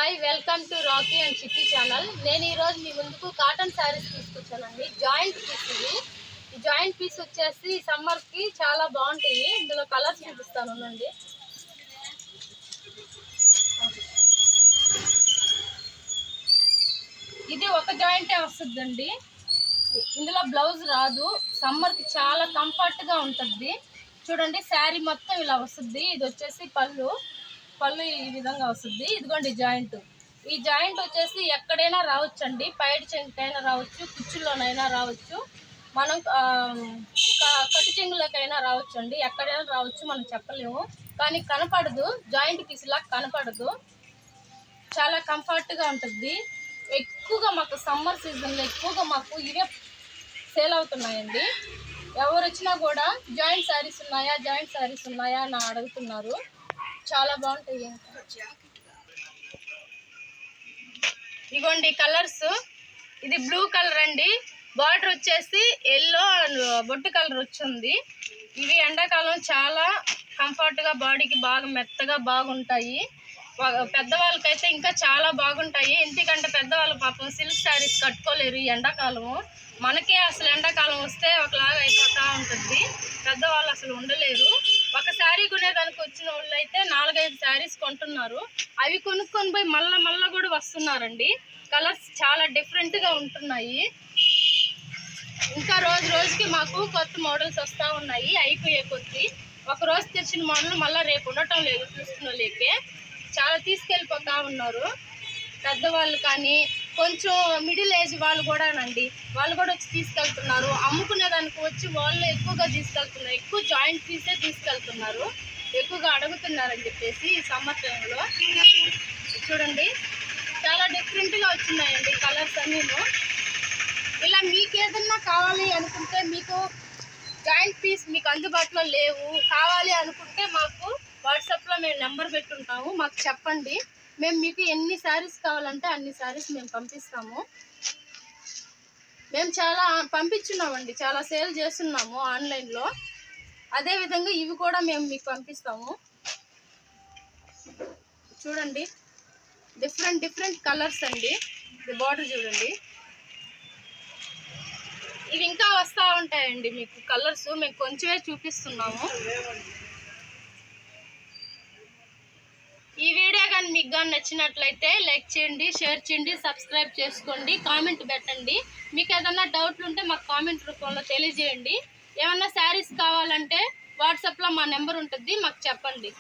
Hi, welcome to Rocky and చిట్టి channel. నేను ఈరోజు మీ ముందుకు కాటన్ శారీస్ తీసుకొచ్చానండి. జాయింట్ పీస్ ఇది. ఈ జాయింట్ పీస్ వచ్చేసి సమ్మర్కి చాలా బాగుంటాయి. ఇందులో కలర్స్ చూపిస్తాను అండి. ఇది ఒక జాయింటే వస్తుందండి. ఇందులో బ్లౌజ్ రాదు. సమ్మర్కి చాలా కంఫర్ట్గా ఉంటుంది. చూడండి, శారీ మొత్తం ఇలా వస్తుంది. ఇది వచ్చేసి పళ్ళు ఈ విధంగా వస్తుంది. ఇదిగోండి జాయింట్. ఈ జాయింట్ వచ్చేసి ఎక్కడైనా రావచ్చండి. పైడి చెంగుకైనా రావచ్చు, కుచ్చుల్లోనైనా రావచ్చు, మనం కట్టు చెంగులకైనా రావచ్చు అండి. ఎక్కడైనా రావచ్చు, మనం చెప్పలేము. కానీ కనపడదు, జాయింట్ పీస్లా కనపడదు. చాలా కంఫర్ట్గా ఉంటుంది. ఎక్కువగా మాకు సమ్మర్ సీజన్లో ఎక్కువగా మాకు ఇవే సేల్ అవుతున్నాయండి. ఎవరు వచ్చినా కూడా జాయింట్ శారీస్ ఉన్నాయా అని అడుగుతున్నారు. చాలా బాగుంటాయి. ఇగోండి కలర్స్. ఇది బ్లూ కలర్ అండి. బార్డర్ వచ్చేసి ఎల్లో బొట్టు కలర్ వచ్చింది. ఇవి ఎండాకాలం చాలా కంఫర్ట్గా, బాడీకి బాగా మెత్తగా బాగుంటాయి. పెద్దవాళ్ళకైతే ఇంకా చాలా బాగుంటాయి. ఎందుకంటే పెద్దవాళ్ళు పాపం సిల్క్ శారీస్ కట్టుకోలేరు ఈ ఎండాకాలము. మనకే అసలు ఎండాకాలం వస్తే ఒకలాగా అయిపోతూ ఉంటుంది. పెద్దవాళ్ళు అసలు ఉండలేరు. ఒక శారీ కొనేదానికి వచ్చిన వాళ్ళు అయితే 4-5 శారీస్ కొంటున్నారు. అవి కొనుక్కొని పోయి మళ్ళా కూడా వస్తున్నారండి. కలర్స్ చాలా డిఫరెంట్గా ఉంటున్నాయి. ఇంకా రోజుకి మాకు కొత్త మోడల్స్ వస్తూ ఉన్నాయి. అయిపోయే కొద్ది ఒక రోజు తెచ్చిన మోడల్ మళ్ళీ రేపు ఉండటం లేదు. చూస్తున్న లేకే చాలా తీసుకెళ్ళిపోతూ ఉన్నారు. పెద్దవాళ్ళు కానీ కొంచెం మిడిల్ ఏజ్ వాళ్ళు కూడానండి, వాళ్ళు కూడా వచ్చి తీసుకెళ్తున్నారు. అమ్ముకునేదానికి వచ్చి వాళ్ళు ఎక్కువగా తీసుకెళ్తున్నారు. ఎక్కువ జాయింట్ పీసే తీసుకెళ్తున్నారు. ఎక్కువగా అడుగుతున్నారని చెప్పేసి ఈ సమ్మర్ టైంలో. చూడండి, చాలా డిఫరెంట్గా వచ్చినాయండి కలర్స్ అన్నీను. ఇలా మీకు ఏదన్నా కావాలి అనుకుంటే, మీకు జాయింట్ పీస్ మీకు అందుబాటులో లేవు కావాలి అనుకుంటే మాకు వాట్సాప్లో మేము నెంబర్ పెట్టుంటాము. మాకు చెప్పండి. మేము మీకు ఎన్ని శారీస్ కావాలంటే అన్ని శారీస్ మేము పంపిస్తాము. మేము చాలా పంపించున్నామండి, చాలా సేల్ చేస్తున్నాము ఆన్లైన్లో. అదేవిధంగా ఇవి కూడా మేము మీకు పంపిస్తాము. చూడండి, డిఫరెంట్ కలర్స్ అండి. ఇది బార్డర్ చూడండి. ఇవి ఇంకా వస్తూ ఉంటాయండి మీకు కలర్స్. మేము కొంచెమే చూపిస్తున్నాము. ఈ వీడియో కానీ మీకు కానీ నచ్చినట్లయితే లైక్ చేయండి, షేర్ చేయండి, సబ్స్క్రైబ్ చేసుకోండి, కామెంట్ పెట్టండి. మీకు ఏదన్నా డౌట్లు ఉంటే మాకు కామెంట్ రూపంలో తెలియజేయండి. ఏమన్నా శారీస్ కావాలంటే వాట్సాప్లో మా నెంబర్ ఉంటుంది, మాకు చెప్పండి.